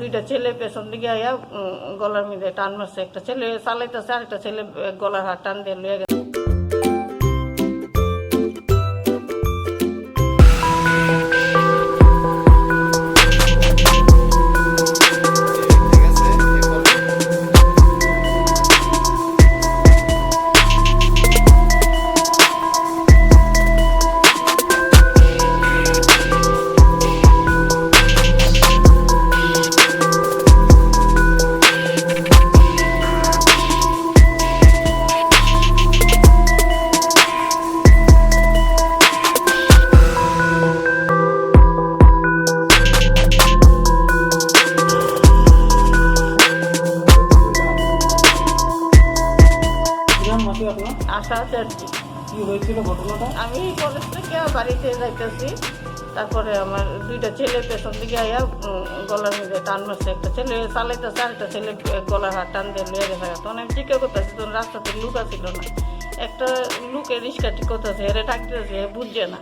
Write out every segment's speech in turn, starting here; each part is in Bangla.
দুইটা ছেলে পেছন দিকে আইয়া গলার মধ্যে টান মারছে। একটা ছেলে চালাইতেছে, আরেকটা ছেলে গলার হাত টান দিয়ে লইয়া গেছে। আশা চ্যাটার্জি। কি হয়েছিল ঘটনাটা? আমি কলেজ থেকে বাড়িতে যাইতেছি, তারপরে আমার দুইটা ছেলে পেছন দিকে আইয়া গলার মধ্যে টান মারছে। একটা ছেলে চালাইতেছে, আরেকটা ছেলে গলার হাত টান দিয়ে লইয়া গেছে। তখন আমি টিকা করতেছি, তখন রাস্তাতে লুক আসছিল না। একটা লুকে রিক্সা ঠিক করতেছে, এরে ডাকতেছে, বুঝছে না।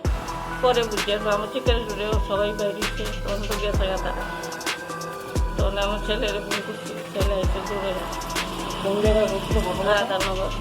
পরে বুঝছে আমার চিকেন জুড়েও সবাই বাইরেছে, তখন তো গেছে তারা। তখন আমার ছেলের ফোন করছি, ছেলে এসে দৌড়ে কোন জায়গায় হচ্ছিল ঘটনা? রাধানগর।